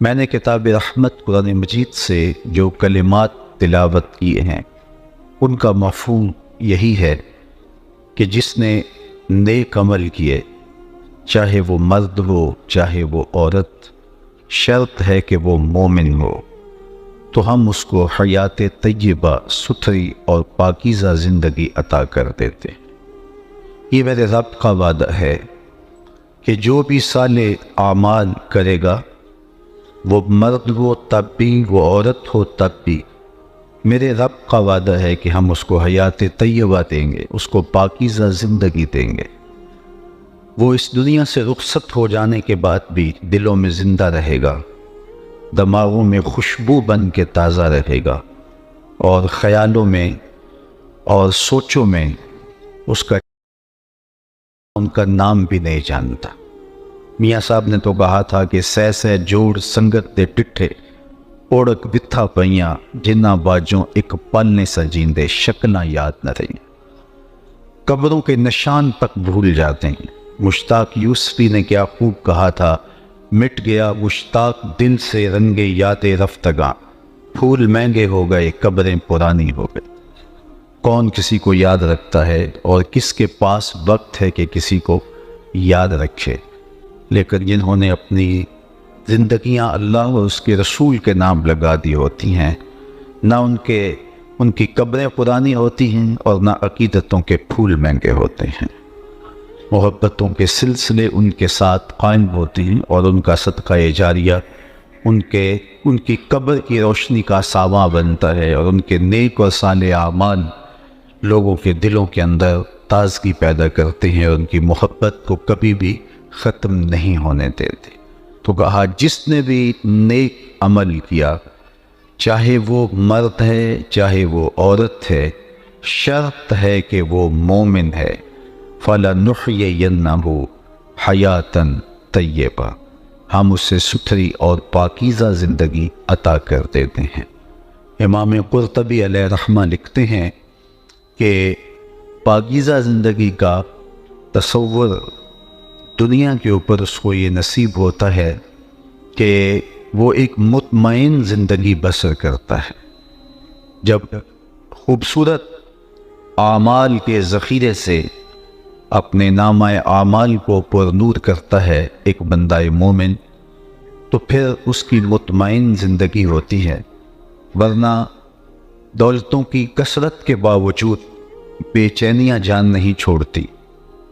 میں نے کتاب رحمت قرآن مجید سے جو کلمات تلاوت کیے ہیں ان کا مفہوم یہی ہے کہ جس نے نیک عمل کیے، چاہے وہ مرد ہو چاہے وہ عورت، شرط ہے کہ وہ مومن ہو، تو ہم اس کو حیات طیبہ، ستھری اور پاکیزہ زندگی عطا کر دیتے ہیں۔ یہ میرے رب کا وعدہ ہے کہ جو بھی صالح اعمال کرے گا، وہ مرد ہو تب بھی، وہ عورت ہو تب بھی، میرے رب کا وعدہ ہے کہ ہم اس کو حیات طیبہ دیں گے، اس کو پاکیزہ زندگی دیں گے۔ وہ اس دنیا سے رخصت ہو جانے کے بعد بھی دلوں میں زندہ رہے گا، دماغوں میں خوشبو بن کے تازہ رہے گا، اور خیالوں میں اور سوچوں میں اس کا ان کا نام بھی نہیں جانتا۔ میاں صاحب نے تو کہا تھا کہ سہ سہ جوڑ سنگت دے ڈٹھے، اوڑک بتھا پئیاں جنہ باجوں ایک پل نے سجیندے، شکلاں یاد نہ رہیں۔ قبروں کے نشان تک بھول جاتے ہیں۔ مشتاق یوسفی نے کیا خوب کہا تھا، مٹ گیا مشتاق دل سے رنگ یاد رفتگاں، پھول مہنگے ہو گئے قبریں پرانی ہو گئی۔ کون کسی کو یاد رکھتا ہے اور کس کے پاس وقت ہے کہ کسی کو یاد رکھے؟ لیکن جنہوں نے اپنی زندگیاں اللہ اور اس کے رسول کے نام لگا دی ہوتی ہیں، نہ ان کی قبریں پرانی ہوتی ہیں اور نہ عقیدتوں کے پھول مہنگے ہوتے ہیں۔ محبتوں کے سلسلے ان کے ساتھ قائم ہوتے ہیں اور ان کا صدقہ جاریہ ان کی قبر کی روشنی کا ساواں بنتا ہے، اور ان کے نیک اور صالح اعمال لوگوں کے دلوں کے اندر تازگی پیدا کرتے ہیں، اور ان کی محبت کو کبھی بھی ختم نہیں ہونے دیتے۔ تو کہا جس نے بھی نیک عمل کیا، چاہے وہ مرد ہے چاہے وہ عورت ہے، شرط ہے کہ وہ مومن ہے، فَلَنُحْيِيَنَّهُ حَيَاتًا طَيِّبَةً، ہم اسے ستھری اور پاکیزہ زندگی عطا کر دیتے ہیں۔ امام قرطبی علیہ رحمہ لکھتے ہیں کہ پاکیزہ زندگی کا تصور دنیا کے اوپر اس کو یہ نصیب ہوتا ہے کہ وہ ایک مطمئن زندگی بسر کرتا ہے۔ جب خوبصورت اعمال کے ذخیرے سے اپنے نامہ اعمال کو پر نور کرتا ہے ایک بندہ مومن، تو پھر اس کی مطمئن زندگی ہوتی ہے، ورنہ دولتوں کی کثرت کے باوجود بے چینیاں جان نہیں چھوڑتی،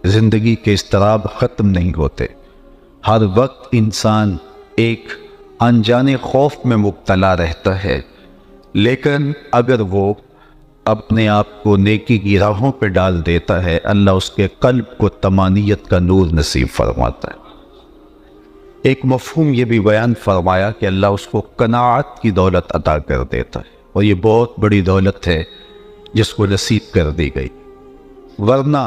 زندگی کے اضطراب ختم نہیں ہوتے، ہر وقت انسان ایک انجانے خوف میں مبتلا رہتا ہے۔ لیکن اگر وہ اپنے آپ کو نیکی کی راہوں پہ ڈال دیتا ہے، اللہ اس کے قلب کو طمانینت کا نور نصیب فرماتا ہے۔ ایک مفہوم یہ بھی بیان فرمایا کہ اللہ اس کو قناعت کی دولت عطا کر دیتا ہے، اور یہ بہت بڑی دولت ہے جس کو نصیب کر دی گئی۔ ورنہ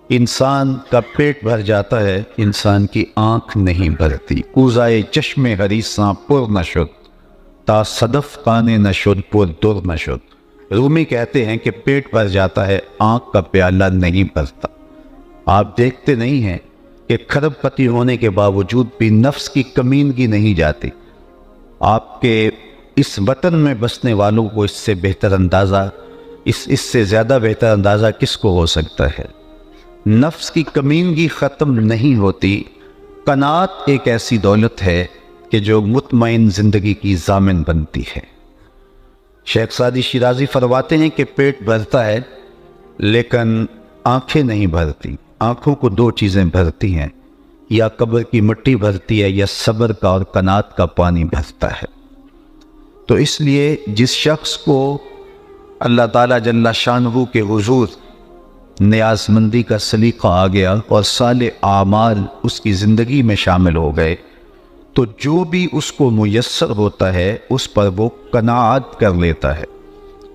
انسان کا پیٹ بھر جاتا ہے، انسان کی آنکھ نہیں بھرتی۔ کوزائے چشم حریصاں پر نہ شد، تا صدف خانے نہ شد پر در نہ شد۔ رومی کہتے ہیں کہ پیٹ بھر جاتا ہے، آنکھ کا پیالہ نہیں بھرتا۔ آپ دیکھتے نہیں ہیں کہ کھرب پتی ہونے کے باوجود بھی نفس کی کمینگی نہیں جاتی۔ آپ کے اس وطن میں بسنے والوں کو اس سے بہتر اندازہ، اس سے زیادہ بہتر اندازہ کس کو ہو سکتا ہے؟ نفس کی کمینگی ختم نہیں ہوتی۔ قناعت ایک ایسی دولت ہے کہ جو مطمئن زندگی کی ضامن بنتی ہے۔ شیخ سعدی شیرازی فرماتے ہیں کہ پیٹ بھرتا ہے لیکن آنکھیں نہیں بھرتی۔ آنکھوں کو دو چیزیں بھرتی ہیں، یا قبر کی مٹی بھرتی ہے، یا صبر کا اور قناعت کا پانی بھرتا ہے۔ تو اس لیے جس شخص کو اللہ تعالیٰ جل شانہ کے حضور نیاز مندی کا سلیقہ آ گیا اور صالح اعمال اس کی زندگی میں شامل ہو گئے، تو جو بھی اس کو میسر ہوتا ہے اس پر وہ قناعت کر لیتا ہے،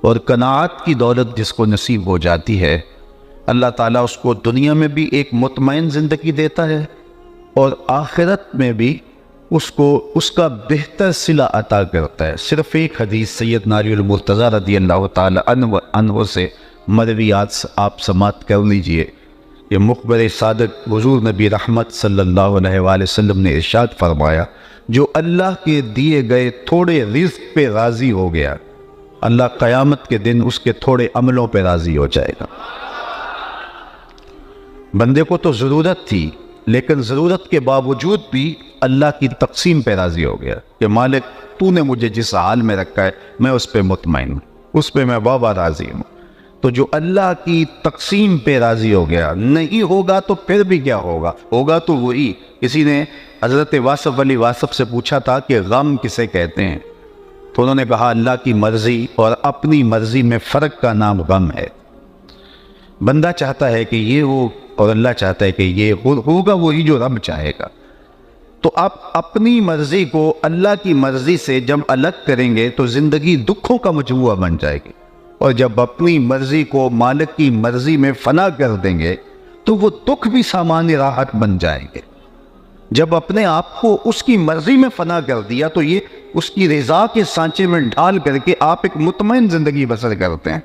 اور قناعت کی دولت جس کو نصیب ہو جاتی ہے، اللہ تعالیٰ اس کو دنیا میں بھی ایک مطمئن زندگی دیتا ہے، اور آخرت میں بھی اس کو اس کا بہتر صلہ عطا کرتا ہے۔ صرف ایک حدیث سیدنا علی المرتضیٰ رضی اللہ تعالی عنہ سے مرویات آپ سماعت کر لیجئے۔ یہ مخبر صادق حضور نبی رحمت صلی اللہ علیہ وآلہ وسلم نے ارشاد فرمایا، جو اللہ کے دیے گئے تھوڑے رزق پہ راضی ہو گیا، اللہ قیامت کے دن اس کے تھوڑے عملوں پہ راضی ہو جائے گا۔ بندے کو تو ضرورت تھی، لیکن ضرورت کے باوجود بھی اللہ کی تقسیم پہ راضی ہو گیا کہ مالک تو نے مجھے جس حال میں رکھا ہے میں اس پہ مطمئن ہوں، اس پہ میں بابا راضی ہوں۔ تو جو اللہ کی تقسیم پہ راضی ہو گیا، نہیں ہوگا تو پھر بھی کیا ہوگا؟ ہوگا تو وہی۔ کسی نے حضرت واصف علی واصف سے پوچھا تھا کہ غم کسے کہتے ہیں، تو انہوں نے کہا اللہ کی مرضی اور اپنی مرضی میں فرق کا نام غم ہے۔ بندہ چاہتا ہے کہ یہ ہو اور اللہ چاہتا ہے کہ یہ ہوگا وہی جو رب چاہے گا۔ تو آپ اپنی مرضی کو اللہ کی مرضی سے جب الگ کریں گے تو زندگی دکھوں کا مجموعہ بن جائے گی، اور جب اپنی مرضی کو مالک کی مرضی میں فنا کر دیں گے تو وہ دکھ بھی سامان راحت بن جائیں گے۔ جب اپنے آپ کو اس کی مرضی میں فنا کر دیا تو یہ اس کی رضا کے سانچے میں ڈھال کر کے آپ ایک مطمئن زندگی بسر کرتے ہیں،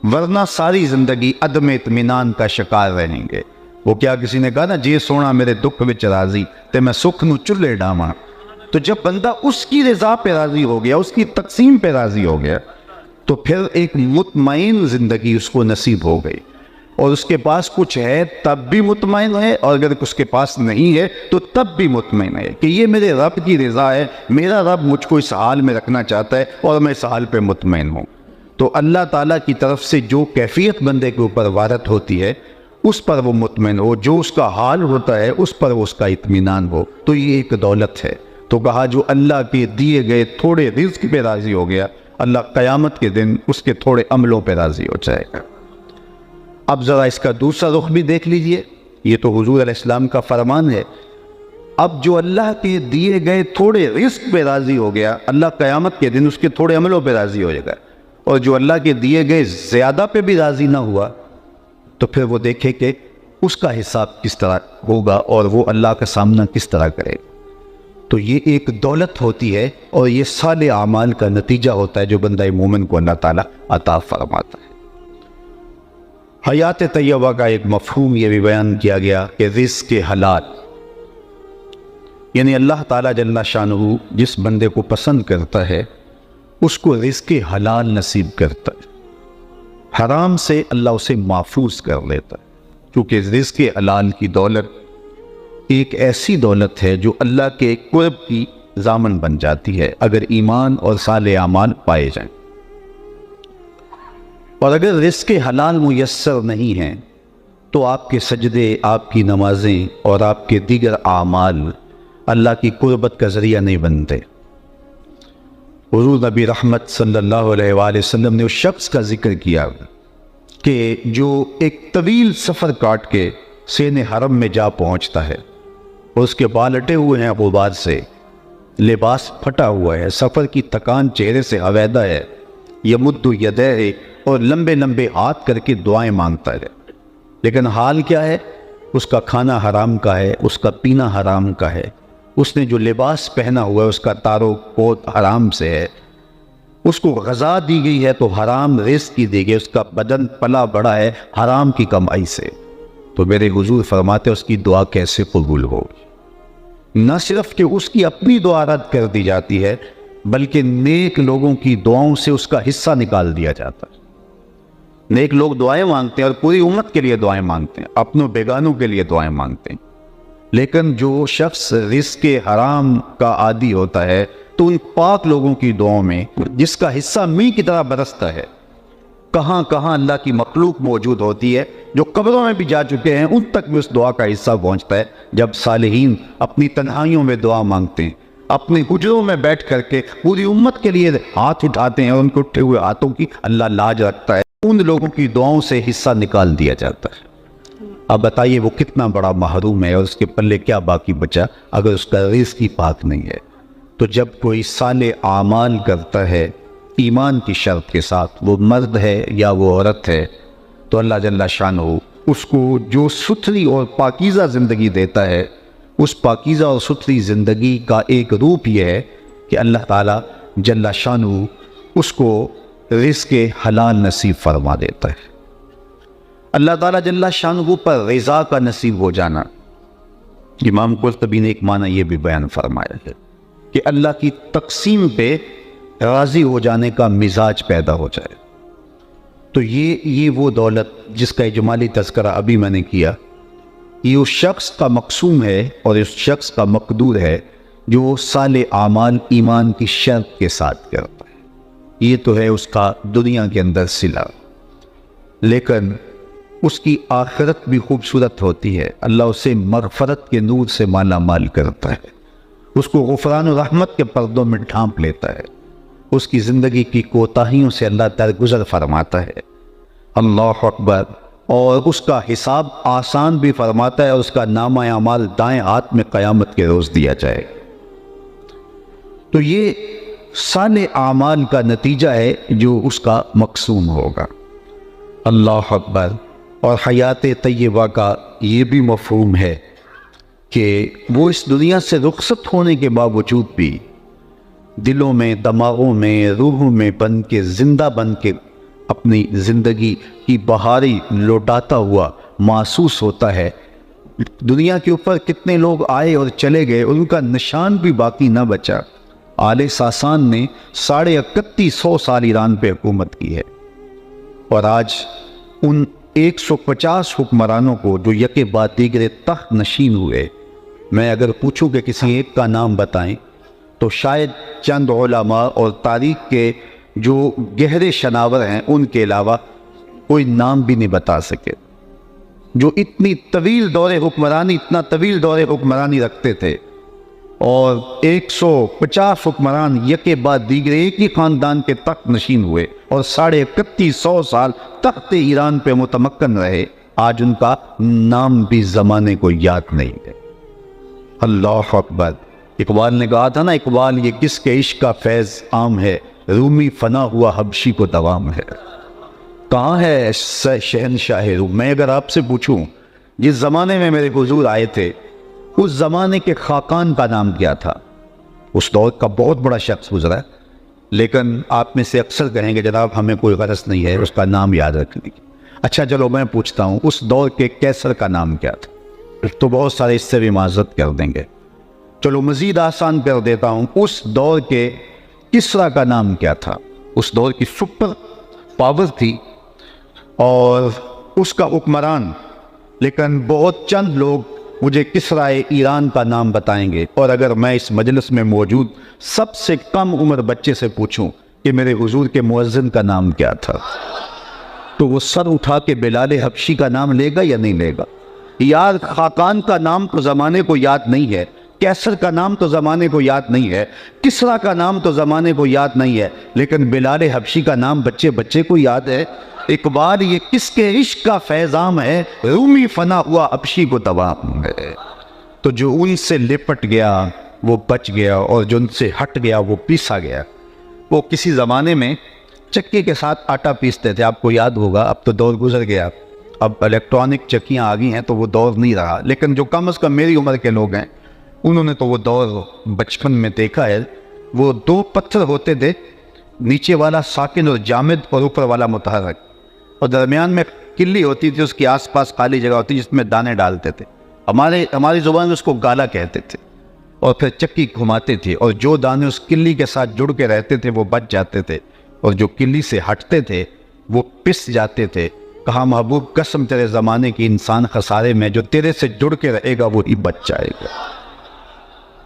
ورنہ ساری زندگی عدم اطمینان کا شکار رہیں گے۔ وہ کیا کسی نے کہا نا، جے سونا میرے دکھ وچ راضی تے میں سکھ نو چلے ڈاواں۔ تو جب بندہ اس کی رضا پہ راضی ہو گیا، اس کی تقسیم پہ راضی ہو گیا، تو پھر ایک مطمئن زندگی اس کو نصیب ہو گئی، اور اس کے پاس کچھ ہے تب بھی مطمئن ہے، اور اگر اس کے پاس نہیں ہے تو تب بھی مطمئن ہے کہ یہ میرے رب کی رضا ہے، میرا رب مجھ کو اس حال میں رکھنا چاہتا ہے اور میں اس حال پہ مطمئن ہوں۔ تو اللہ تعالیٰ کی طرف سے جو کیفیت بندے کے اوپر وارد ہوتی ہے اس پر وہ مطمئن ہو، جو اس کا حال ہوتا ہے اس پر اس کا اطمینان ہو، تو یہ ایک دولت ہے۔ تو کہا جو اللہ کے دیے گئے تھوڑے رزق پہ راضی ہو گیا، اللہ قیامت کے دن اس کے تھوڑے عملوں پہ راضی ہو جائے گا۔ اب ذرا اس کا دوسرا رخ بھی دیکھ لیجئے، یہ تو حضور علیہ السلام کا فرمان ہے۔ اب جو اللہ کے دیے گئے تھوڑے رزق پہ راضی ہو گیا، اللہ قیامت کے دن اس کے تھوڑے عملوں پہ راضی ہو جائے گا، اور جو اللہ کے دیے گئے زیادہ پہ بھی راضی نہ ہوا تو پھر وہ دیکھے کہ اس کا حساب کس طرح ہوگا اور وہ اللہ کا سامنا کس طرح کرے گا۔ تو یہ ایک دولت ہوتی ہے، اور یہ صالح اعمال کا نتیجہ ہوتا ہے جو بندہ مومن کو اللہ تعالیٰ عطا فرماتا ہے۔ حیات طیبہ کا ایک مفہوم یہ بھی بیان کیا گیا کہ رزق حلال، یعنی اللہ تعالیٰ جل شانہ جس بندے کو پسند کرتا ہے اس کو رزق حلال نصیب کرتا ہے، حرام سے اللہ اسے محفوظ کر لیتا ہے، کیونکہ رزق حلال کی دولت ایک ایسی دولت ہے جو اللہ کے قرب کی ضامن بن جاتی ہے اگر ایمان اور صالح اعمال پائے جائیں۔ اور اگر رزق حلال میسر نہیں ہیں تو آپ کے سجدے، آپ کی نمازیں اور آپ کے دیگر اعمال اللہ کی قربت کا ذریعہ نہیں بنتے۔ حضور نبی رحمت صلی اللہ علیہ وآلہ وسلم نے اس شخص کا ذکر کیا کہ جو ایک طویل سفر کاٹ کے سین حرم میں جا پہنچتا ہے، اس کے بال اٹے ہوئے ہیں غبار سے، لباس پھٹا ہوا ہے، سفر کی تکان چہرے سے علیحدہ ہے، یمد یدیہ اور لمبے لمبے ہاتھ کر کے دعائیں مانگتا ہے، لیکن حال کیا ہے؟ اس کا کھانا حرام کا ہے، اس کا پینا حرام کا ہے، اس نے جو لباس پہنا ہوا ہے اس کا تارو کوت حرام سے ہے، اس کو غذا دی گئی ہے تو حرام رزق کی دی گئی، اس کا بدن پلا بڑا ہے حرام کی کمائی سے۔ تو میرے حضور فرماتے ہیں اس کی دعا کیسے قبول ہوگی؟ نہ صرف کہ اس کی اپنی دعا رد کر دی جاتی ہے بلکہ نیک لوگوں کی دعاؤں سے اس کا حصہ نکال دیا جاتا ہے۔ نیک لوگ دعائیں مانگتے ہیں اور پوری امت کے لیے دعائیں مانگتے ہیں، اپنوں بیگانوں کے لیے دعائیں مانگتے ہیں، لیکن جو شخص رزق حرام کا عادی ہوتا ہے تو ان پاک لوگوں کی دعاؤں میں جس کا حصہ می کی طرح برستا ہے، کہاں کہاں اللہ کی مخلوق موجود ہوتی ہے، جو قبروں میں بھی جا چکے ہیں ان تک بھی اس دعا کا حصہ پہنچتا ہے۔ جب صالحین اپنی تنہائیوں میں دعا مانگتے ہیں، اپنے حجروں میں بیٹھ کر کے پوری امت کے لیے ہاتھ اٹھاتے ہیں اور ان کے اٹھے ہوئے ہاتھوں کی اللہ لاج رکھتا ہے، ان لوگوں کی دعاؤں سے حصہ نکال دیا جاتا ہے۔ اب بتائیے وہ کتنا بڑا محروم ہے اور اس کے پلے کیا باقی بچا اگر اس کا رزق ہی پاک نہیں ہے۔ تو جب کوئی صالح اعمال کرتا ہے ایمان کی شرط کے ساتھ، وہ مرد ہے یا وہ عورت ہے، تو اللہ جل شانہ اس کو جو ستھری اور پاکیزہ زندگی دیتا ہے، اس پاکیزہ اور ستھری زندگی کا ایک روپ یہ ہے کہ اللہ تعالیٰ جل شانہ اس کو رزق حلال نصیب فرما دیتا ہے۔ اللہ تعالیٰ جل شانہ پر رضا کا نصیب ہو جانا، امام قرطبی نے ایک معنی یہ بھی بیان فرمایا ہے کہ اللہ کی تقسیم پہ راضی ہو جانے کا مزاج پیدا ہو جائے۔ تو یہ وہ دولت جس کا اجمالی تذکرہ ابھی میں نے کیا، یہ اس شخص کا مقسوم ہے اور اس شخص کا مقدور ہے جو صالح اعمال ایمان کی شرط کے ساتھ کرتا ہے۔ یہ تو ہے اس کا دنیا کے اندر صلہ، لیکن اس کی آخرت بھی خوبصورت ہوتی ہے۔ اللہ اسے مغفرت کے نور سے مالا مال کرتا ہے، اس کو غفران و رحمت کے پردوں میں ڈھانپ لیتا ہے، اس کی زندگی کی کوتاہیوں سے اللہ درگزر فرماتا ہے، اللہ اکبر، اور اس کا حساب آسان بھی فرماتا ہے، اور اس کا نامہ اعمال دائیں ہاتھ میں قیامت کے روز دیا جائے گا۔ تو یہ صالح اعمال کا نتیجہ ہے جو اس کا مقسوم ہوگا، اللہ اکبر۔ اور حیات طیبہ کا یہ بھی مفہوم ہے کہ وہ اس دنیا سے رخصت ہونے کے باوجود بھی دلوں میں، دماغوں میں، روحوں میں بن کے، زندہ بن کے اپنی زندگی کی بہاری لوٹاتا ہوا محسوس ہوتا ہے۔ دنیا کے اوپر کتنے لوگ آئے اور چلے گئے، ان کا نشان بھی باقی نہ بچا۔ آل ساسان نے 3150 سال ایران پہ حکومت کی ہے، اور آج ان 150 حکمرانوں کو جو یکے بعد دیگرے تخت نشین ہوئے، میں اگر پوچھوں کہ کسی ایک کا نام بتائیں تو شاید چند علماء اور تاریخ کے جو گہرے شناور ہیں ان کے علاوہ کوئی نام بھی نہیں بتا سکے، جو اتنا طویل دور حکمرانی رکھتے تھے، اور 150 حکمران یکے بعد دیگرے ایک ہی خاندان کے تخت نشین ہوئے اور 3150 سال تخت ایران پہ متمکن رہے، آج ان کا نام بھی زمانے کو یاد نہیں ہے، اللہ اکبر۔ اقبال نے کہا تھا نا، اقبال یہ کس کے عشق کا فیض عام ہے، رومی فنا ہوا حبشی کو دوام ہے۔ کہاں ہے شہنشاہ روم؟ میں اگر آپ سے پوچھوں جس زمانے میں میرے حضور آئے تھے اس زمانے کے خاقان کا نام کیا تھا؟ اس دور کا بہت بڑا شخص گزرا ہے، لیکن آپ میں سے اکثر کہیں گے جناب ہمیں کوئی غرض نہیں ہے اس کا نام یاد رکھنے کی۔ اچھا چلو میں پوچھتا ہوں، اس دور کے کیسر کا نام کیا تھا؟ تو بہت سارے اس سے بھی معذرت کر دیں گے۔ چلو مزید آسان کر دیتا ہوں، اس دور کے کسرا کا نام کیا تھا؟ اس دور کی سپر پاور تھی اور اس کا حکمران، لیکن بہت چند لوگ مجھے کسرائے ایران کا نام بتائیں گے۔ اور اگر میں اس مجلس میں موجود سب سے کم عمر بچے سے پوچھوں کہ میرے حضور کے مؤذن کا نام کیا تھا، تو وہ سر اٹھا کے بلال حبشی کا نام لے گا یا نہیں لے گا؟ یار خاقان کا نام تو زمانے کو یاد نہیں ہے، کیسر کا نام تو زمانے کو یاد نہیں ہے، کسرا کا نام تو زمانے کو یاد نہیں ہے، لیکن بلال حبشی کا نام بچے بچے کو یاد ہے۔ اقبال یہ کس کے عشق کا فیضام ہے، رومی فنا ہوا حبشی کو دوام ہے۔ تو جو ان سے لپٹ گیا وہ بچ گیا، اور جو ان سے ہٹ گیا وہ پیسا گیا۔ وہ کسی زمانے میں چکی کے ساتھ آٹا پیستے تھے، آپ کو یاد ہوگا، اب تو دور گزر گیا، اب الیکٹرانک چکیاں آ گئی ہیں تو وہ دور نہیں رہا، لیکن جو کم از کم میری عمر کے لوگ ہیں انہوں نے تو وہ دور بچپن میں دیکھا ہے۔ وہ 2 پتھر ہوتے تھے، نیچے والا ساکن اور جامد اور اوپر والا متحرک، اور درمیان میں کلی ہوتی تھی، اس کے آس پاس خالی جگہ ہوتی جس میں دانے ڈالتے تھے، ہماری زبان میں اس کو گالا کہتے تھے، اور پھر چکی گھماتے تھے، اور جو دانے اس کلی کے ساتھ جڑ کے رہتے تھے وہ بچ جاتے تھے، اور جو کلی سے ہٹتے تھے وہ پس جاتے تھے۔ کہا محبوب قسم تیرے زمانے کی انسان خسارے میں، جو تیرے سے جڑ کے رہے گا وہی بچ جائے گا۔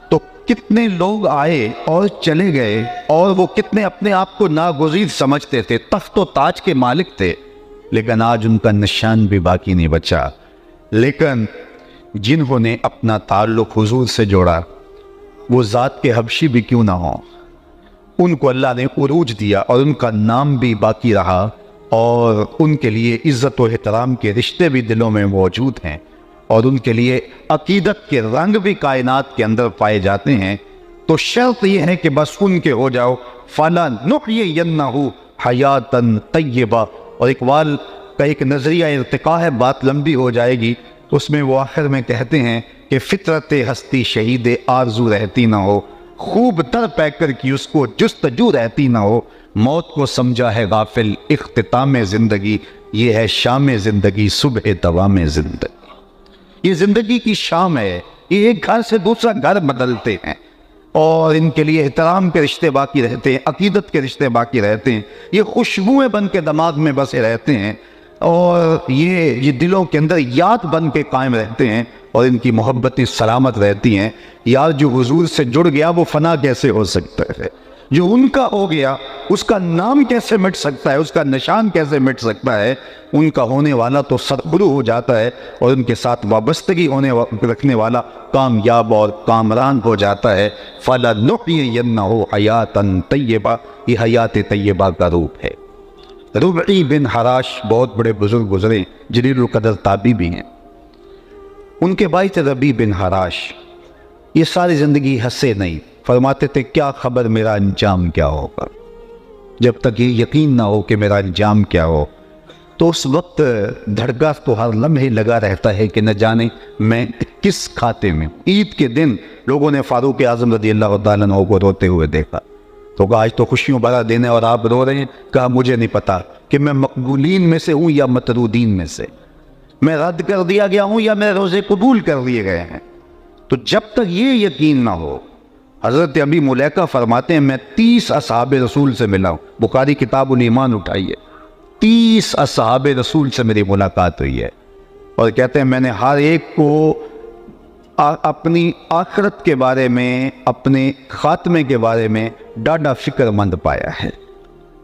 تو کتنے لوگ آئے اور چلے گئے، اور وہ کتنے اپنے آپ کو ناگزیر سمجھتے تھے، تخت و تاج کے مالک تھے، لیکن آج ان کا نشان بھی باقی نہیں بچا۔ لیکن جنہوں نے اپنا تعلق حضور سے جوڑا، وہ ذات کے حبشی بھی کیوں نہ ہوں، ان کو اللہ نے عروج دیا اور ان کا نام بھی باقی رہا، اور ان کے لیے عزت و احترام کے رشتے بھی دلوں میں موجود ہیں، اور ان کے لیے عقیدت کے رنگ بھی کائنات کے اندر پائے جاتے ہیں۔ تو شرط یہ ہے کہ بس ان کے ہو جاؤ، فَلَنُحْيِيَنَّهُ حَيَاتً طَيِّبَةً۔ اور اقبال کا ایک نظریہ ارتقاء ہے، بات لمبی ہو جائے گی، اس میں وہ آخر میں کہتے ہیں کہ فطرت ہستی شہید آرزو رہتی نہ ہو، خوب در پیکر کی اس کو جستجو رہتی نہ ہو، موت کو سمجھا ہے غافل اختتام زندگی، یہ ہے شام زندگی صبح دوام زندگی۔ یہ زندگی کی شام ہے، یہ ایک گھر سے دوسرا گھر بدلتے ہیں۔ اور ان کے لیے احترام کے رشتے باقی رہتے ہیں، عقیدت کے رشتے باقی رہتے ہیں، یہ خوشبوئیں بن کے دماغ میں بسے رہتے ہیں، اور یہ دلوں کے اندر یاد بن کے قائم رہتے ہیں، اور ان کی محبتیں سلامت رہتی ہیں۔ یار جو حضور سے جڑ گیا وہ فنا کیسے ہو سکتا ہے؟ جو ان کا ہو گیا اس کا نام کیسے مٹ سکتا ہے؟ اس کا نشان کیسے مٹ سکتا ہے؟ ان کا ہونے والا تو سرخرو ہو جاتا ہے، اور ان کے ساتھ وابستگی رکھنے والا کامیاب اور کامران ہو جاتا ہے۔ فَلَنُحْيِيَنَّهُ حَيَاةً طَيِّبَةً، یہ حیات طیبہ کا روپ ہے۔ ربعی بن حراش بہت بڑے بزرگ گزرے، جلیل القدر تابعی بھی ہیں۔ ان کے بھائی تھے ربیع بن حراش، یہ ساری زندگی ہنسے نہیں، فرماتے تھے کیا خبر میرا انجام کیا ہوگا، جب تک یہ یقین نہ ہو کہ میرا انجام کیا ہو تو اس وقت دھڑکا تو ہر لمحے لگا رہتا ہے کہ نہ جانے میں کس کھاتے میں۔ عید کے دن لوگوں نے فاروق اعظم رضی اللہ تعالیٰ عنہ کو روتے ہوئے دیکھا، تو کہا آج تو خوشیوں بھرا دن ہے اور آپ رو رہے ہیں۔ کہا مجھے نہیں پتا کہ میں مقبولین میں سے ہوں یا مطرودین میں سے، میں رد کر دیا گیا ہوں یا میرے روزے قبول کر لیے گئے ہیں۔ تو جب تک یہ یقین نہ ہو، حضرت ابی ملیکہ فرماتے ہیں میں 30 اصحاب رسول سے ملا ہوں، بخاری کتاب الایمان اٹھائیے، 30 اصحاب رسول سے میری ملاقات ہوئی ہے، اور کہتے ہیں میں نے ہر ایک کو اپنی آخرت کے بارے میں، اپنے خاتمے کے بارے میں ڈاڈا فکر مند پایا ہے۔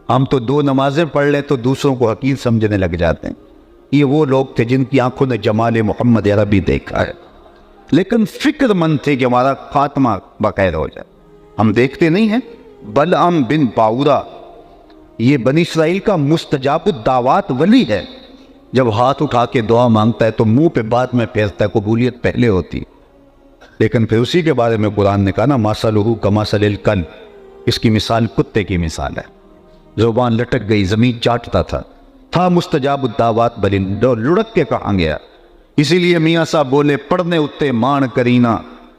ہم تو 2 نمازیں پڑھ لیں تو دوسروں کو حقیر سمجھنے لگ جاتے ہیں، یہ وہ لوگ تھے جن کی آنکھوں نے جمال محمد عربی دیکھا ہے، لیکن فکر مند تھے کہ ہمارا خاتمہ بخیر ہو جائے۔ ہم دیکھتے نہیں ہیں بلعام بن باورا، یہ بنی اسرائیل کا مستجاب الدعوات ولی ہے، جب ہاتھ اٹھا کے دعا مانگتا ہے تو منہ پہ بعد میں پھیرتا ہے، قبولیت پہلے ہوتی ہے۔ لیکن پھر اسی کے بارے میں قرآن نے کہا نا مَثَلُهُ كَمَثَلِ الْكَلْبِ، اس کی مثال کتے کی مثال ہے، زبان لٹک گئی، زمین چاٹتا تھا مستجاب الدعوات ولی، لڑک کے کہاں گیا۔ اسی لیے میاں صاحب بولے پڑھنے اتے مان کرینا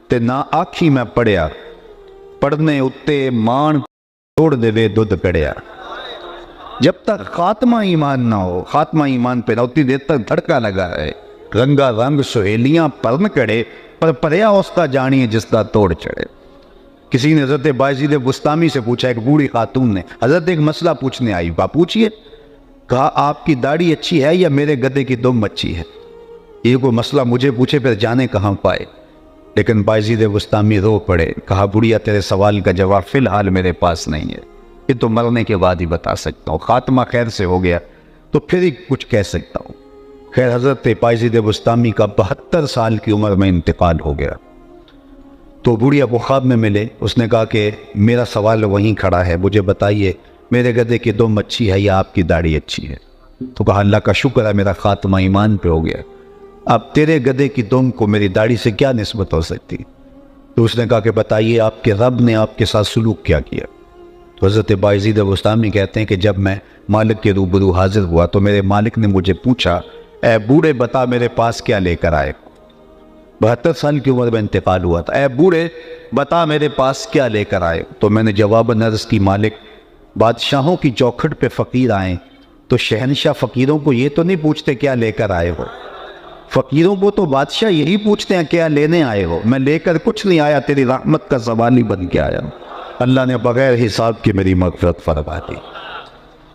تے نہ آکھی میں پڑھیا، پڑھنے اتے مان توڑ دے وے دودھ کڑیا۔ جب تک خاتمہ ایمان نہ ہو، خاتمہ ایمان پہ نہ ہوتی دیر تک دھڑکا لگا ہے، رنگا رنگ سہیلیاں پرن کڑے، پر پریا اس کا جانیے جس کا توڑ چڑھے۔ کسی نے حضرت بایزید بستامی سے پوچھا، ایک بوڑھی خاتون نے، حضرت ایک مسئلہ پوچھنے آئی، کہا پوچھئے، کہا آپ کی داڑھی اچھی ہے یا میرے گدے کی دم اچھی ہے؟ یہ کوئی مسئلہ مجھے پوچھے پھر جانے کہاں پائے۔ لیکن بایزید بستامی رو پڑے، کہا بڑھیا تیرے سوال کا جواب فی الحال میرے پاس نہیں ہے، یہ تو مرنے کے بعد ہی بتا سکتا ہوں، خاتمہ خیر سے ہو گیا تو پھر ہی کچھ کہہ سکتا ہوں۔ خیر حضرت بایزید بستامی کا 72 سال کی عمر میں انتقال ہو گیا، تو بڑھیا کو خواب میں ملے، اس نے کہا کہ میرا سوال وہیں کھڑا ہے، مجھے بتائیے میرے گدے کی دم اچھی ہے یا آپ کی داڑھی اچھی ہے؟ تو کہا اللہ کا شکر ہے میرا خاتمہ ایمان پہ ہو گیا، اب تیرے گدے کی دم کو میری داڑھی سے کیا نسبت ہو سکتی؟ تو اس نے کہا کہ بتائیے آپ کے رب نے آپ کے ساتھ سلوک کیا کیا؟ تو حضرت بایزید بستامی کہتے ہیں کہ جب میں مالک کے روبرو حاضر ہوا تو میرے مالک نے مجھے پوچھا اے بوڑھے بتا میرے پاس کیا لے کر آئے؟ 72 سال کی عمر میں انتقال ہوا تھا، اے بوڑھے بتا میرے پاس کیا لے کر آئے؟ تو میں نے جواباً عرض کی مالک بادشاہوں کی چوکھٹ پہ فقیر آئیں تو شہنشاہ فقیروں کو یہ تو نہیں پوچھتے کیا لے کر آئے ہو، فقیروں کو تو بادشاہ یہی پوچھتے ہیں کیا لینے آئے ہو، میں لے کر کچھ نہیں آیا، تیری رحمت کا سوالی بن کے آیا۔ اللہ نے بغیر حساب کی میری مغفرت فرما دی۔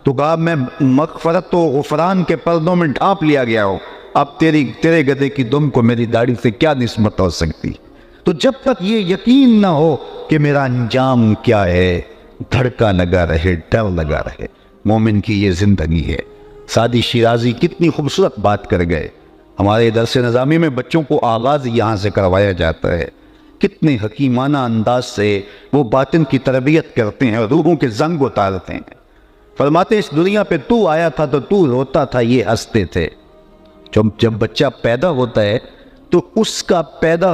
تو کہا میں مغفرت و غفران کے پردوں میں ڈھانپ لیا گیا ہوں، اب تیرے گدے کی دم کو میری داڑھی سے کیا نسبت ہو سکتی؟ تو جب تک یہ یقین نہ ہو کہ میرا انجام کیا ہے، دھڑکا لگا رہے، ڈر لگا رہے۔ مومن کی یہ زندگی ہے۔ سعدی شیرازی کتنی خوبصورت بات کر گئے، ہمارے درس نظامی میں بچوں کو آغاز یہاں سے کروایا جاتا ہے، کتنے حکیمانہ انداز سے وہ باطن کی تربیت کرتے ہیں، روحوں کے زنگ اتارتے ہیں۔ فرماتے اس دنیا پہ تو آیا تھا تو تو روتا تھا، یہ ہنستے تھے۔ جب بچہ پیدا ہوتا ہے تو اس کا پیدا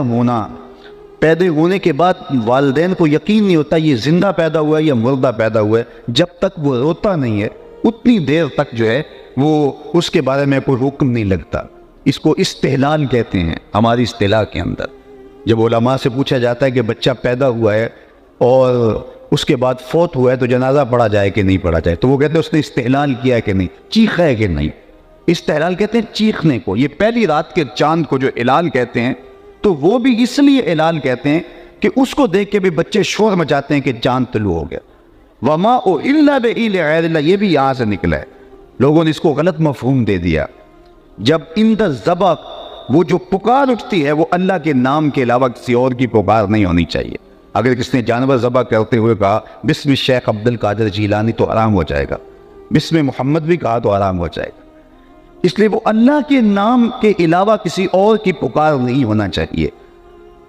ہونے کے بعد والدین کو یقین نہیں ہوتا یہ زندہ پیدا ہوا ہے یا مردہ پیدا ہوا ہے، جب تک وہ روتا نہیں ہے اتنی دیر تک جو ہے وہ اس کے بارے میں کوئی حکم نہیں لگتا۔ اس کو استحلال کہتے ہیں ہماری اصطلاح کے اندر۔ جب علماء سے پوچھا جاتا ہے کہ بچہ پیدا ہوا ہے اور اس کے بعد فوت ہوا ہے تو جنازہ پڑھا جائے کہ نہیں پڑھا جائے، تو وہ کہتے ہیں اس نے استحلال کیا ہے کہ نہیں، چیخا ہے کہ نہیں۔ استحلال کہتے ہیں چیخنے کو۔ یہ پہلی رات کے چاند کو جو ہلال کہتے ہیں تو وہ بھی اس لیے ہلال کہتے ہیں کہ اس کو دیکھ کے بھی بچے شور مچاتے ہیں کہ چاند طلوع ہو گیا. وما الا بإذن غیر اللہ، یہ بھی یہاں سے نکلا ہے. لوگوں نے اس کو غلط مفہوم دے دیا. جب عند الذبح وہ جو پکار اٹھتی ہے وہ اللہ کے نام کے علاوہ کسی اور کی پکار نہیں ہونی چاہیے. اگر کس نے جانور ذبح کرتے ہوئے کہا بسم شیخ عبد القادر جیلانی تو حرام ہو جائے گا، بسم محمد بھی کہا تو حرام ہو جائے گا. اس لیے وہ اللہ کے نام کے علاوہ کسی اور کی پکار نہیں ہونا چاہیے.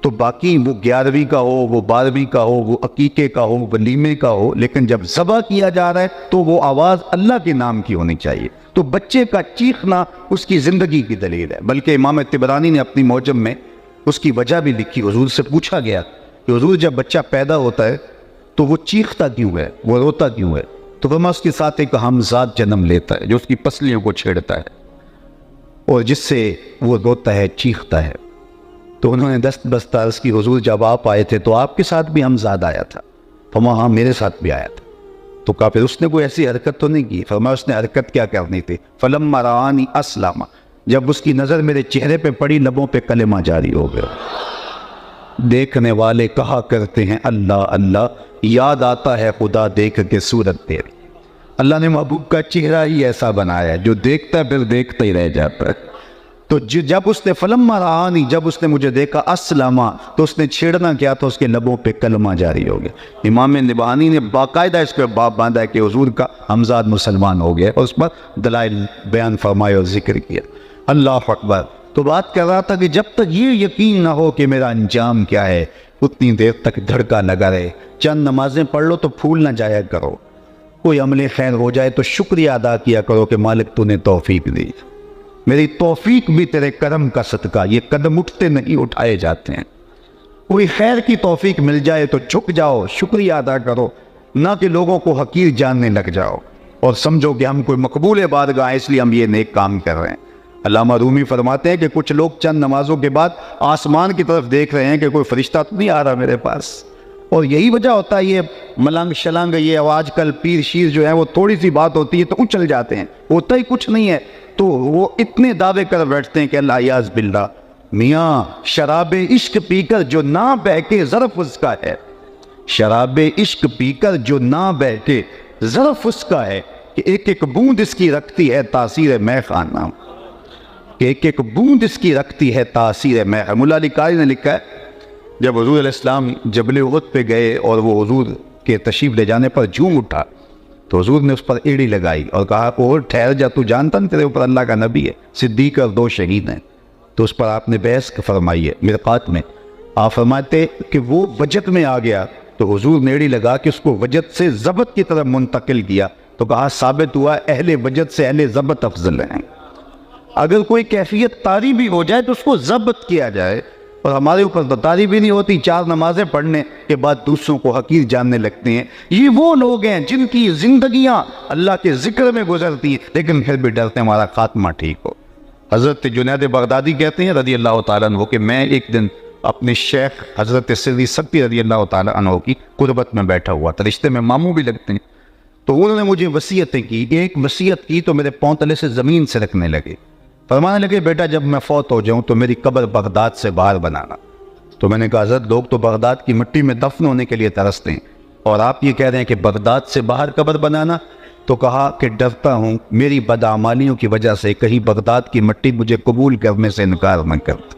تو باقی وہ 11ویں کا ہو، وہ 12ویں کا ہو، وہ عقیقے کا ہو، ولیمے کا ہو، لیکن جب ذبح کیا جا رہا ہے تو وہ آواز اللہ کے نام کی ہونی چاہیے. تو بچے کا چیخنا اس کی زندگی کی دلیل ہے. بلکہ امام طبرانی نے اپنی معجم میں اس کی وجہ بھی لکھی. حضور سے پوچھا گیا کہ حضور جب بچہ پیدا ہوتا ہے تو وہ چیختا کیوں ہے، وہ روتا کیوں ہے؟ تو فرمایا اس کے ساتھ ایک ہمزاد جنم لیتا ہے جو اس کی پسلیوں کو چھیڑتا ہے اور جس سے وہ روتا ہے، چیختا ہے. تو انہوں نے دست بستہ عرض کی حضور جب آپ آئے تھے تو آپ کے ساتھ بھی ہمزاد آیا تھا؟ فرمایا ہاں میرے ساتھ بھی آیا تھا. تو کہا پھر اس نے کوئی ایسی حرکت تو نہیں کی؟ فرمایا اس نے حرکت کیا کرنی تھی؟ فلما رآنی اسلم، جب اس کی نظر میرے چہرے پہ پڑی لبوں پہ کلمہ جاری ہو گیا. دیکھنے والے کہا کرتے ہیں اللہ اللہ، یاد آتا ہے خدا دیکھ کے صورت تیری. اللہ نے محبوب کا چہرہ ہی ایسا بنایا ہے جو دیکھتا ہے پھر دیکھتا ہی رہ جاتا ہے. تو جب اس نے فلما رآنی، جب اس نے مجھے دیکھا اسلما، تو اس نے چھیڑنا کیا تھا؟ اس کے لبوں پہ کلمہ جاری ہو گیا. امام نبہانی نے باقاعدہ اس کو باب باندھا ہے کہ حضور کا ہمزاد مسلمان ہو گیا اور اس پر دلائل بیان فرمائے اور ذکر کیا. اللہ اکبر. تو بات کر رہا تھا کہ جب تک یہ یقین نہ ہو کہ میرا انجام کیا ہے اتنی دیر تک دھڑکا لگا رہے. چند نمازیں پڑھ لو تو پھول نہ جایا کرو، کوئی عمل خیر ہو جائے تو شکریہ ادا کیا کرو کہ مالک تو نے توفیق دی، میری توفیق بھی تیرے کرم کا صدقہ. یہ قدم اٹھتے نہیں اٹھائے جاتے ہیں. کوئی خیر کی توفیق مل جائے تو جھک جاؤ، شکریہ ادا کرو، نہ کہ لوگوں کو حقیر جاننے لگ جاؤ اور سمجھو کہ ہم کوئی مقبول بارگاہ اس لیے ہم یہ نیک کام کر رہے ہیں. علامہ رومی فرماتے ہیں کہ کچھ لوگ چند نمازوں کے بعد آسمان کی طرف دیکھ رہے ہیں کہ کوئی فرشتہ تو نہیں آ رہا میرے پاس. اور یہی وجہ ہوتا ہے یہ ملنگ شلنگ، یہ آج کل پیر شیر جو ہے وہ تھوڑی سی بات ہوتی ہے تو اچھل جاتے ہیں، ہوتا ہی کچھ نہیں ہے تو وہ اتنے دعوے کر بیٹھتے ہیں کہ اللہ یاز باللہ. میاں شراب عشق پی کر جو نہ بہکے ظرف اس کا ہے، شراب عشق پی کر جو نہ بہکے ظرف اس کا ہے کہ ایک ایک بوند اس کی رکھتی ہے تاثیر میں خانہ، کہ ایک ایک بوند اس کی رکھتی ہے تاثیر میں. مولا علی قاری نے لکھا ہے جب حضور علیہ السلام جبل احد پہ گئے اور وہ حضور کے تشریف لے جانے پر جھوم اٹھا تو حضور نے اس پر ایڑی لگائی اور کہا اور ٹھہر جا، تو جانتا نہیں تیرے اوپر اللہ کا نبی ہے، صدیق اور 2 شہید ہیں. تو اس پر آپ نے بحث فرمائی ہے مرقات میں. آپ فرماتے کہ وہ وجد میں آ گیا تو حضور نے ایڑی لگا کہ اس کو وجد سے ضبط کی طرف منتقل کیا. تو کہا ثابت ہوا اہل وجد سے اہل ضبط افضل ہیں. اگر کوئی کیفیت طاری بھی ہو جائے تو اس کو ضبط کیا جائے، اور ہمارے اوپر تو طاری بھی نہیں ہوتی. 4 نمازیں پڑھنے کے بعد دوسروں کو حقیر جاننے لگتے ہیں. یہ وہ لوگ ہیں جن کی زندگیاں اللہ کے ذکر میں گزرتی ہیں لیکن پھر بھی ڈرتے ہیں ہمارا خاتمہ ٹھیک ہو. حضرت جنید بغدادی کہتے ہیں رضی اللہ تعالیٰ عنہ کہ میں ایک دن اپنے شیخ حضرت سری سکتی رضی اللہ تعالیٰ عنہ کی قربت میں بیٹھا ہوا تھا، رشتے میں ماموں بھی لگتے ہیں. تو انہوں نے مجھے وصیتیں کی. ایک وصیت کی تو میرے پاؤں تلے سے زمین سے رکھنے لگے. فرمانے لگے بیٹا جب میں فوت ہو جاؤں تو میری قبر بغداد سے باہر بنانا. تو میں نے کہا حضرت لوگ تو بغداد کی مٹی میں دفن ہونے کے لیے ترستے ہیں اور آپ یہ کہہ رہے ہیں کہ بغداد سے باہر قبر بنانا. تو کہا کہ ڈرتا ہوں میری بدعمالیوں کی وجہ سے کہیں بغداد کی مٹی مجھے قبول کرنے سے انکار نہ کرتا.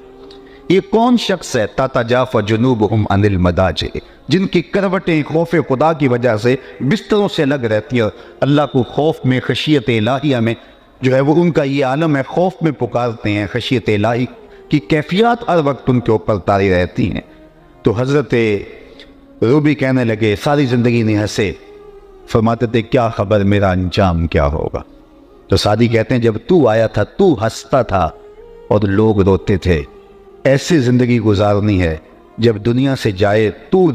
یہ کون شخص ہے تتجافی جنوبہم عن المضاجع، جن کی کروٹیں خوف خدا کی وجہ سے بستروں سے لگ رہتی ہیں. اللہ کو خوف میں، خشیت الہیہ میں جو ہے وہ ان کا یہ عالم ہے، خوف میں پکارتے ہیں. خشیت الہی کی کیفیات ہر وقت ان کے اوپر طاری رہتی ہیں. تو حضرت روبی کہنے لگے ساری زندگی نہیں ہنسے، فرماتے تھے کیا خبر میرا انجام کیا ہوگا. تو سعدی کہتے ہیں جب تو آیا تھا تو ہنستا تھا اور لوگ روتے تھے. ایسی زندگی گزارنی ہے جب دنیا سے جائے تو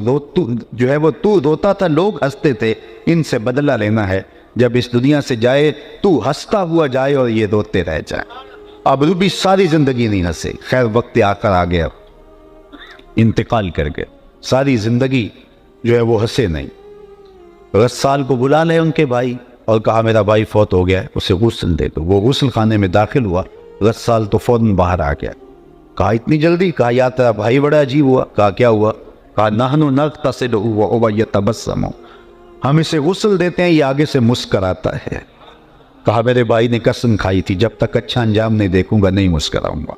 جو ہے وہ تو روتا تھا لوگ ہنستے تھے، ان سے بدلہ لینا ہے. جب اس دنیا سے جائے تو ہنستا ہوا جائے اور یہ روتے رہ جائے. اب روبی ساری زندگی نہیں ہنسے. خیر وقت آ کر آ گیا، انتقال کر گئے. ساری زندگی جو ہے وہ ہنسے نہیں. غسال کو بلا لے ان کے بھائی اور کہا میرا بھائی فوت ہو گیا ہے، اسے غسل دے دو. وہ غسل خانے میں داخل ہوا، غسال تو فوراً باہر آ گیا. کہا اتنی جلدی؟ کہا یا تیرا بھائی بڑا عجیب ہوا. کہا کیا ہوا؟ کہا نحن نغتسل وهو يتبسم، ہم اسے غسل دیتے ہیں یہ آگے سے مسکراتا ہے۔ کہا میرے بھائی نے قسم کھائی تھی جب تک اچھا انجام نہیں دیکھوں گا نہیں مسکراؤں گا،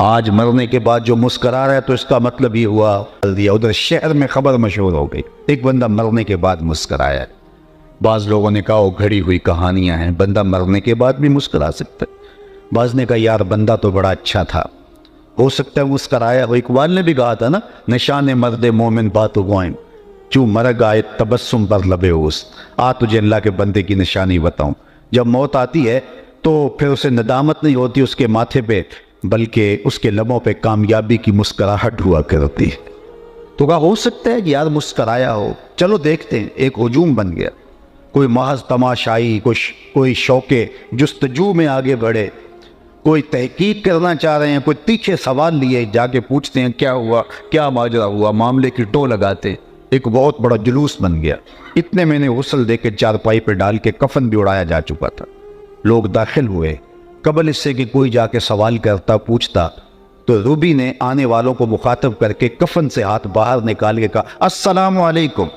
آج مرنے کے بعد جو مسکرا رہا ہے تو اس کا مطلب یہ ہوا ادھر شہر میں خبر مشہور ہو گئی، ایک بندہ مرنے کے بعد مسکرایا ہے۔ بعض لوگوں نے کہا وہ گھڑی ہوئی کہانیاں ہیں، بندہ مرنے کے بعد بھی مسکرا سکتا ہے۔ بعض نے کہا یار بندہ تو بڑا اچھا تھا، ہو سکتا ہے مسکرایا ہو۔ اقبال نے بھی کہا تھا نا، نشان مرد مومن بات گوائم چوں مرگ آئے تبسم پر لبے اوس، آ تجھے اللہ کے بندے کی نشانی بتاؤں۔ جب موت آتی ہے تو پھر اسے ندامت نہیں ہوتی اس کے ماتھے پہ، بلکہ اس کے لبوں پہ کامیابی کی مسکراہٹ ہوا کرتی ہے۔ تو کہا ہو سکتا ہے کہ یار مسکرایا ہو، چلو دیکھتے ہیں۔ ایک ہجوم بن گیا، کوئی محض تماشائی، کوئی شوق جستجو میں آگے بڑھے، کوئی تحقیق کرنا چاہ رہے ہیں، کوئی تیکھے سوال لیے جا کے پوچھتے ہیں کیا ہوا، کیا ماجرا ہوا، معاملے کی ٹو لگاتے۔ ایک بہت بڑا جلوس بن گیا۔ اتنے میں نے غسل دے کے چارپائی پہ ڈال کے کفن بھی اڑایا جا چکا تھا۔ لوگ داخل ہوئے، قبل اس سے کہ کوئی جا کے سوال کرتا پوچھتا تو روبی نے آنے والوں کو مخاطب کر کے کفن سے ہاتھ باہر نکال کے کہا السلام علیکم۔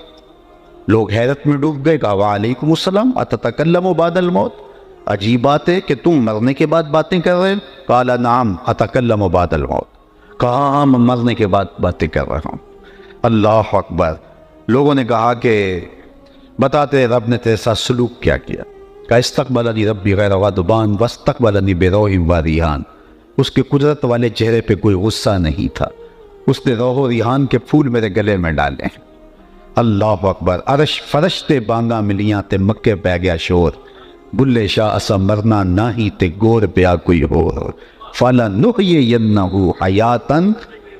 لوگ حیرت میں ڈوب گئے، کہا وعلیکم السلام اتتکلم بعد الموت، عجیب بات ہے کہ تم مرنے کے بعد باتیں کر رہے ہو۔ قال نعم اتکلم بعد الموت، کہا ہاں میں مرنے کے بعد باتیں کر رہا ہوں۔ اللہ اکبر۔ لوگوں نے کہا کہ بتاتے رب نے تیرے ساتھ سلوک کیا کیا؟ کہا استقبلنی ربی غیر غضبان واستقبلنی بروح و ریحان، اس کے قدرت والے چہرے پہ کوئی غصہ نہیں تھا، اس نے روح و ریحان کے پھول میرے گلے میں ڈالے ہیں۔ اللہ اکبر۔ عرش فرشتے بانگا ملیاں تے مکے پہ گیا شور، بلے شاہ اسا مرنا نہ ہی تے گور پیا کوئی اور، فَلَنُحْيِيَنَّهُ حَيَاتًا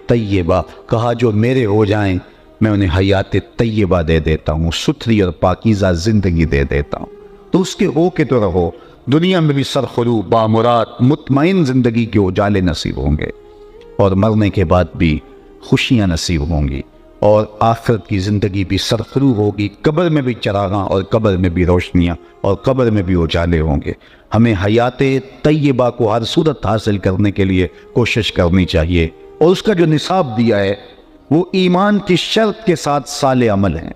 طیبہ، کہا جو میرے ہو جائیں میں انہیں حیات طیبہ دے دیتا ہوں، ستھری اور پاکیزہ زندگی دے دیتا ہوں۔ تو اس کے ہو کے تو رہو، دنیا میں بھی سرخرو بامراد مطمئن زندگی کے اجالے نصیب ہوں گے، اور مرنے کے بعد بھی خوشیاں نصیب ہوں گی، اور آخرت کی زندگی بھی سرخرو ہوگی، قبر میں بھی چراغاں اور قبر میں بھی روشنیاں اور قبر میں بھی اجالے ہوں گے۔ ہمیں حیات طیبہ کو ہر صورت حاصل کرنے کے لیے کوشش کرنی چاہیے، اور اس کا جو نصاب دیا ہے وہ ایمان کی شرط کے ساتھ صالح عمل ہیں،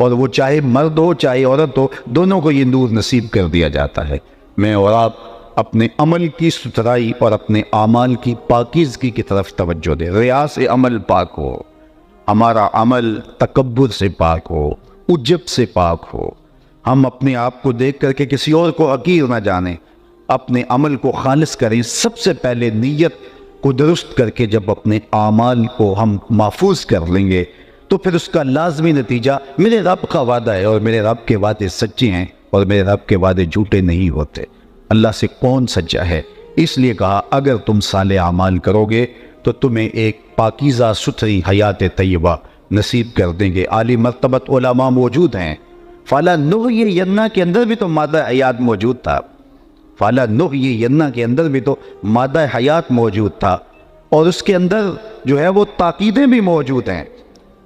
اور وہ چاہے مرد ہو چاہے عورت ہو، دونوں کو یہ نور نصیب کر دیا جاتا ہے۔ میں اور آپ اپنے عمل کی ستھرائی اور اپنے اعمال کی پاکیزگی کی طرف توجہ دیں، ریا سے عمل پاک ہو، ہمارا عمل تکبر سے پاک ہو، عجب سے پاک ہو، ہم اپنے آپ کو دیکھ کر کے کسی اور کو حقیر نہ جانیں، اپنے عمل کو خالص کریں۔ سب سے پہلے نیت کو درست کر کے جب اپنے اعمال کو ہم محفوظ کر لیں گے تو پھر اس کا لازمی نتیجہ میرے رب کا وعدہ ہے، اور میرے رب کے وعدے سچے ہیں اور میرے رب کے وعدے جھوٹے نہیں ہوتے۔ اللہ سے کون سچا ہے؟ اس لیے کہا اگر تم صالح اعمال کرو گے تو تمہیں ایک پاکیزہ ستھری حیات طیبہ نصیب کر دیں گے۔ عالی مرتبت علماء موجود ہیں، فَلَنُحْيِيَنَّهُ کے اندر بھی تو مادہ حیات موجود تھا، فَلَنُحْيِيَنَّهُ کے اندر بھی تو مادہ حیات موجود تھا، اور اس کے اندر جو ہے وہ تاکیدیں بھی موجود ہیں،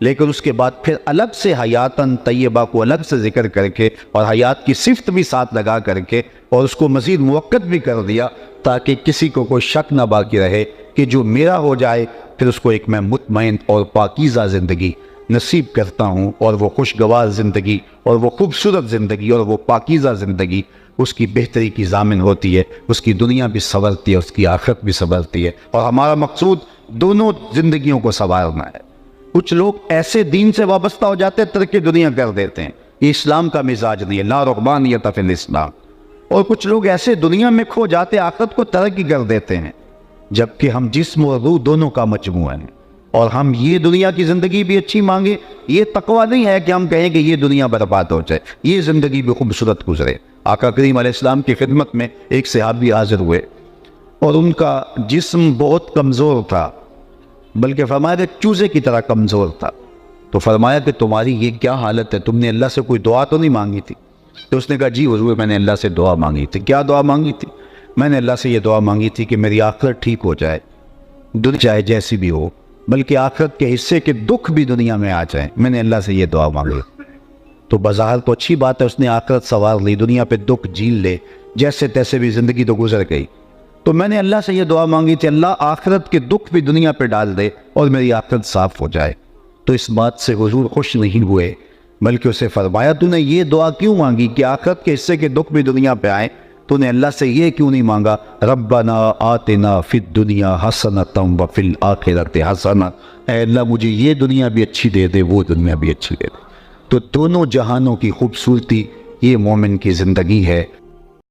لیکن اس کے بعد پھر الگ سے حیاتاً طیبہ کو الگ سے ذکر کر کے اور حیات کی صفت بھی ساتھ لگا کر کے اور اس کو مزید موقت بھی کر دیا تاکہ کسی کو کوئی شک نہ باقی رہے کہ جو میرا ہو جائے پھر اس کو ایک میں مطمئن اور پاکیزہ زندگی نصیب کرتا ہوں، اور وہ خوشگوار زندگی اور وہ خوبصورت زندگی اور وہ پاکیزہ زندگی اس کی بہتری کی ضامن ہوتی ہے، اس کی دنیا بھی سنورتی ہے، اس کی آخرت بھی سنورتی ہے، اور ہمارا مقصود دونوں زندگیوں کو سنوارنا ہے۔ کچھ لوگ ایسے دین سے وابستہ ہو جاتے ہیں ترک دنیا کر دیتے ہیں، یہ اسلام کا مزاج نہیں ہے، لا رغبانیت فی الاسلام، اور کچھ لوگ ایسے دنیا میں کھو جاتے آخرت کو ترک کر دیتے ہیں، جبکہ ہم جسم اور روح دونوں کا مجموعہ ہیں، اور ہم یہ دنیا کی زندگی بھی اچھی مانگے۔ یہ تقویٰ نہیں ہے کہ ہم کہیں کہ یہ دنیا برباد ہو جائے، یہ زندگی بھی خوبصورت گزرے۔ آقا کریم علیہ السلام کی خدمت میں ایک صحابی حاضر ہوئے اور ان کا جسم بہت کمزور تھا، بلکہ فرمایا کہ چوزے کی طرح کمزور تھا۔ تو فرمایا کہ تمہاری یہ کیا حالت ہے، تم نے اللہ سے کوئی دعا تو نہیں مانگی تھی؟ تو اس نے کہا جی حضور میں نے اللہ سے دعا مانگی تھی۔ کیا دعا مانگی تھی؟ میں نے اللہ سے یہ دعا مانگی تھی کہ میری آخرت ٹھیک ہو جائے، دنیا چاہے جیسی بھی ہو، بلکہ آخرت کے حصے کے دکھ بھی دنیا میں آ جائیں، میں نے اللہ سے یہ دعا مانگی۔ تو بظاہر تو اچھی بات ہے، اس نے آخرت سنوار لی، دنیا پہ دکھ جھیل لے، جیسے تیسے بھی زندگی تو گزر گئی۔ تو میں نے اللہ سے یہ دعا مانگی تھی اللہ آخرت کے دکھ بھی دنیا پہ ڈال دے اور میری آخرت صاف ہو جائے۔ تو اس بات سے حضور خوش نہیں ہوئے، بلکہ اسے فرمایا تو نے یہ دعا کیوں مانگی کہ آخرت کے حصے کے دکھ بھی دنیا پہ آئیں؟ تو نے اللہ سے یہ کیوں نہیں مانگا ربنا آتنا فی الدنیا حسنۃ وفی الآخرۃ حسنہ، اے اللہ مجھے یہ دنیا بھی اچھی دے دے، وہ دنیا بھی اچھی دے دے۔ تو دونوں جہانوں کی خوبصورتی یہ مومن کی زندگی ہے۔